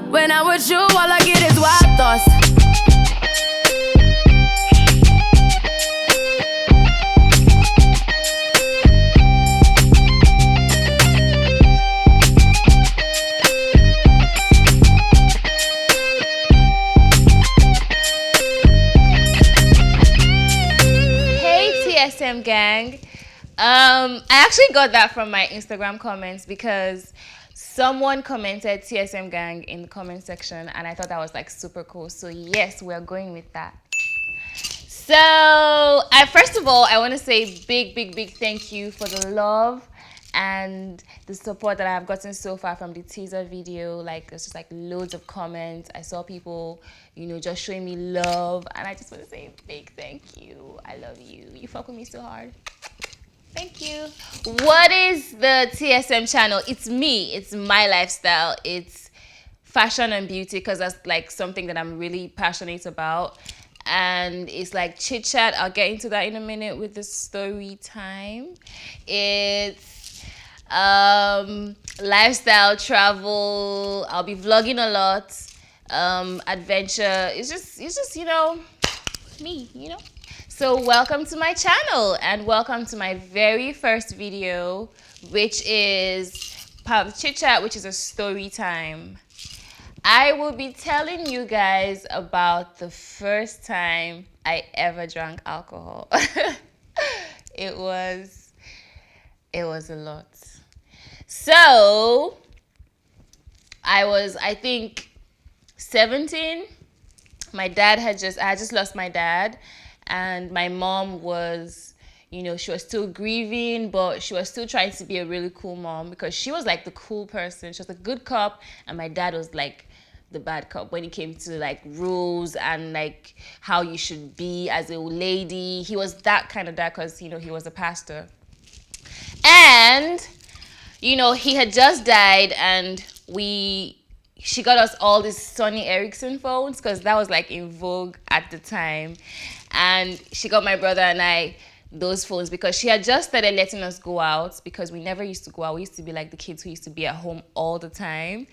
When I'm with you, all I get is wild thoughts. TSM gang. I actually got that from my Instagram comments because someone commented TSM gang in the comment section and I thought that was like super cool. So yes, we're going with that. So first of all, I want to say big thank you for the love and the support that I've gotten so far from the teaser video. Like there's just like loads of comments. I saw people, you know, just showing me love, and I just want to say big thank you. I love you. You fuck with me so hard. Thank you. What is the TSM channel? It's me. It's my lifestyle. It's fashion and beauty because that's like something that I'm really passionate about. And it's like chit chat. I'll get into that in a minute with the story time. It's lifestyle, travel. I'll be vlogging a lot. Adventure. It's just you know, me, you know. So welcome to my channel and welcome to my very first video, which is part of chit chat, which is a story time. I will be telling you guys about the first time I ever drank alcohol. It was a lot. So I think 17. I had just lost my dad, and my mom was, you know, she was still grieving, but she was still trying to be a really cool mom because she was like the cool person. She was a good cop, and my dad was like the bad cop when it came to like rules and like how you should be as a lady. He was that kind of dad because, you know, he was a pastor. And, you know, he had just died, and she got us all these Sony Ericsson phones because that was like in vogue at the time. And she got my brother and I those phones because she had just started letting us go out because we never used to go out. We used to be like the kids who used to be at home all the time.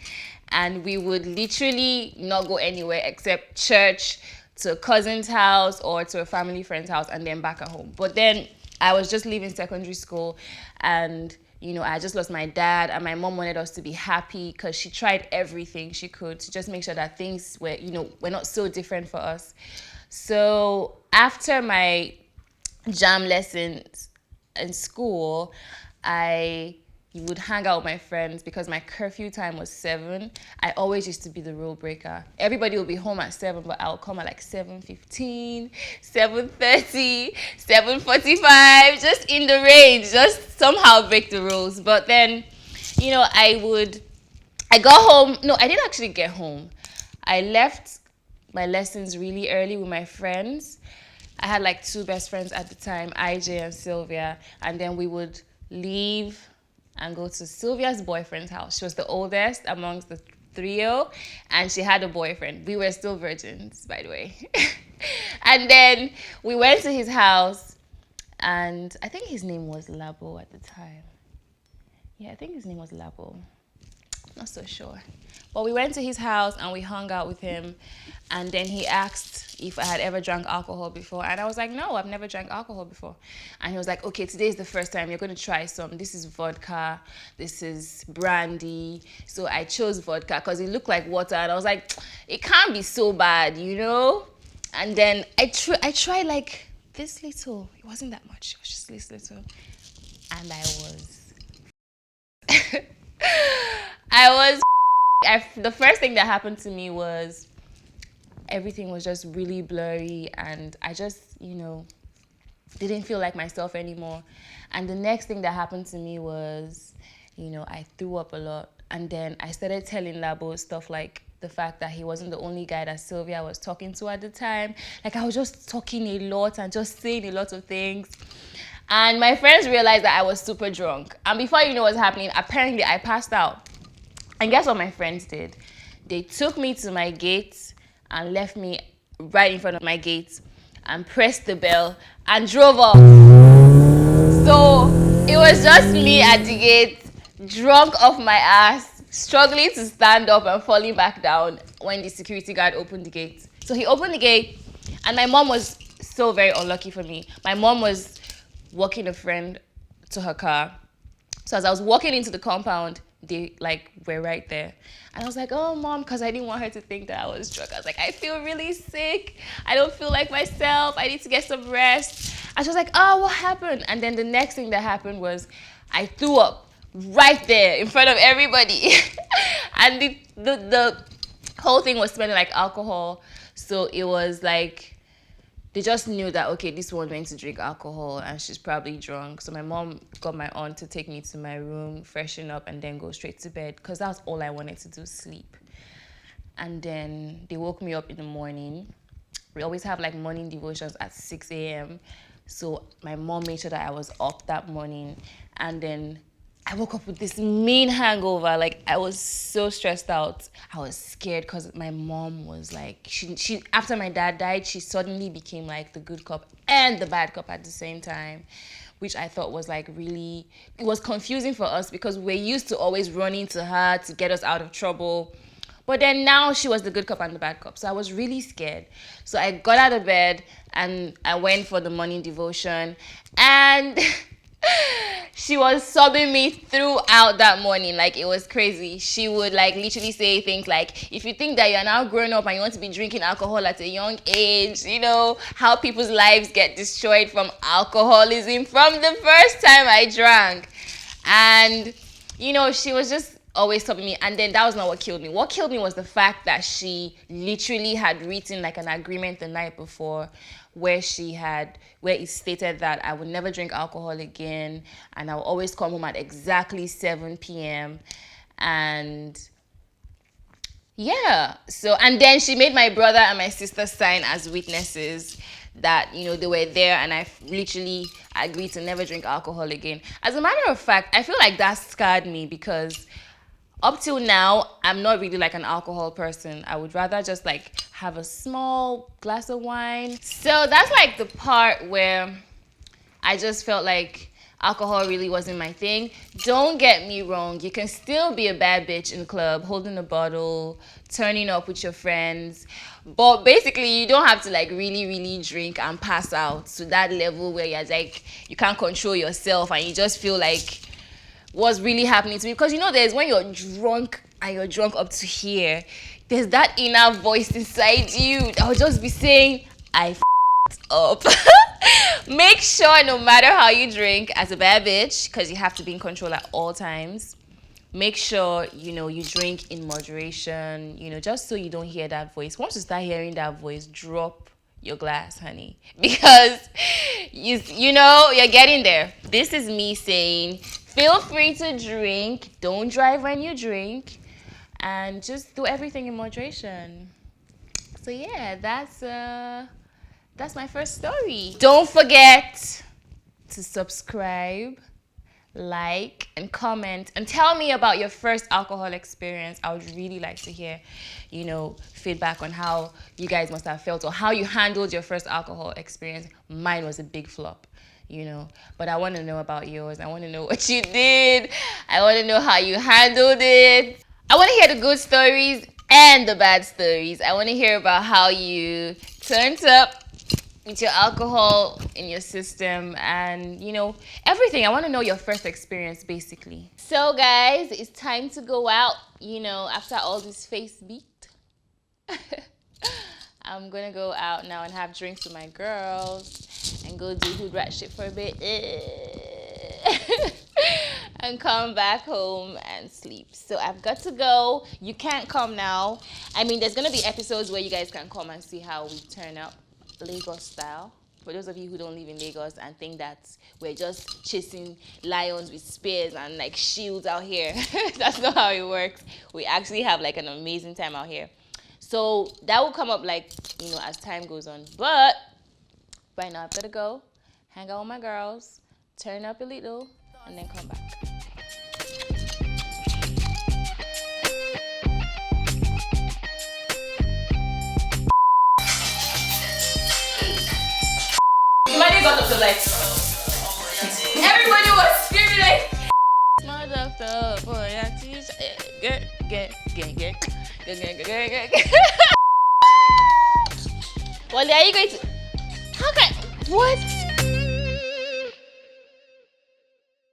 And we would literally not go anywhere except church, to a cousin's house or to a family friend's house, and then back at home. But then I was just leaving secondary school, and you know, I just lost my dad, and my mom wanted us to be happy because she tried everything she could to just make sure that things were, you know, were not so different for us. So after my jam lessons in school, I would hang out with my friends because my curfew time was 7. I always used to be the rule breaker. Everybody would be home at 7, but I'll come at like 7:15, 7:30, 7:45, just in the range, just somehow break the rules. But then, you know, I got home. No, I didn't actually get home. I left my lessons really early with my friends. I had like 2 best friends at the time, IJ and Sylvia, and then we would leave and go to Sylvia's boyfriend's house. She was the oldest amongst the trio, and she had a boyfriend. We were still virgins, by the way. And then we went to his house, and I think his name was Labo at the time. Yeah, I think his name was Labo. Not so sure. But we went to his house and we hung out with him, and then he asked if I had ever drank alcohol before, and I was like, no, I've never drank alcohol before. And he was like, okay, today is the first time you're going to try some. This is vodka, this is brandy. So I chose vodka because it looked like water, and I was like, it can't be so bad, you know. And then I tried like this little. It wasn't that much, it was just this little, and the first thing that happened to me was everything was just really blurry, and I just, you know, didn't feel like myself anymore. And the next thing that happened to me was, you know, I threw up a lot, and then I started telling Labo stuff like the fact that he wasn't the only guy that Sylvia was talking to at the time. Like, I was just talking a lot and just saying a lot of things. And my friends realized that I was super drunk. And before you know what's happening, apparently I passed out. And guess what my friends did? They took me to my gate and left me right in front of my gate and pressed the bell and drove off. So it was just me at the gate, drunk off my ass, struggling to stand up and falling back down when the security guard opened the gate. So he opened the gate, and my mom was so very unlucky for me. My mom was walking a friend to her car. So as I was walking into the compound, they like were right there. And I was like, oh, Mom, because I didn't want her to think that I was drunk. I was like, I feel really sick. I don't feel like myself. I need to get some rest. And she was like, oh, what happened? And then the next thing that happened was I threw up right there in front of everybody. And the whole thing was smelling like alcohol. So it was like, they just knew that, okay, this one went to drink alcohol and she's probably drunk. So my mom got my aunt to take me to my room, freshen up, and then go straight to bed because that was all I wanted to do, sleep. And then they woke me up in the morning. We always have like morning devotions at 6 a.m. So my mom made sure that I was up that morning. And then I woke up with this mean hangover. Like, I was so stressed out. I was scared because my mom was like, she after my dad died, she suddenly became like the good cop and the bad cop at the same time, which I thought was like really, it was confusing for us because we're used to always running to her to get us out of trouble. But then now she was the good cop and the bad cop. So I was really scared. So I got out of bed and I went for the morning devotion, and she was sobbing me throughout that morning. Like, it was crazy. She would like literally say things like, if you think that you're now grown up and you want to be drinking alcohol at a young age, you know, how people's lives get destroyed from alcoholism from the first time I drank. And, you know, she was just always stopping me. And then that was not what killed me. What killed me was the fact that she literally had written like an agreement the night before where it stated that I would never drink alcohol again and I will always come home at exactly 7 p.m. And yeah, so, and then she made my brother and my sister sign as witnesses that, you know, they were there, and I literally agreed to never drink alcohol again. As a matter of fact, I feel like that scarred me because up till now, I'm not really like an alcohol person. I would rather just like have a small glass of wine. So that's like the part where I just felt like alcohol really wasn't my thing. Don't get me wrong. You can still be a bad bitch in the club, holding a bottle, turning up with your friends. But basically, you don't have to like really, really drink and pass out to that level where you're like, you can't control yourself and you just feel like, what's really happening to me? Because you know, there's when you're drunk and you're drunk up to here, there's that inner voice inside you that will just be saying, I f***ed up. Make sure no matter how you drink as a bad bitch, because you have to be in control at all times, make sure, you know, you drink in moderation, you know, just so you don't hear that voice. Once you start hearing that voice, drop your glass, honey, because you know, you're getting there. This is me saying, feel free to drink, don't drive when you drink, and just do everything in moderation. So yeah, that's my first story. Don't forget to subscribe, like, and comment, and tell me about your first alcohol experience. I would really like to hear, you know, feedback on how you guys must have felt or how you handled your first alcohol experience. Mine was a big flop, you know, but I want to know about yours. I want to know what you did. I want to know how you handled it. I want to hear the good stories and the bad stories. I want to hear about how you turned up with your alcohol in your system and, you know, everything. I want to know your first experience, basically. So guys, it's time to go out, you know, after all this face beat. I'm gonna go out now and have drinks with my girls and go do hood rat shit for a bit. And come back home and sleep. So I've got to go. You can't come now. I mean, there's gonna be episodes where you guys can come and see how we turn up Lagos style. For those of you who don't live in Lagos and think that we're just chasing lions with spears and like shields out here, that's not how it works. We actually have like an amazing time out here. So that will come up like, you know, as time goes on. But right now I've got to go, hang out with my girls, turn up a little, and then come back. Somebody got up to like, everybody was screaming like, motherfucker, boy, I teach, girl. Wally, are you going to? How can? What?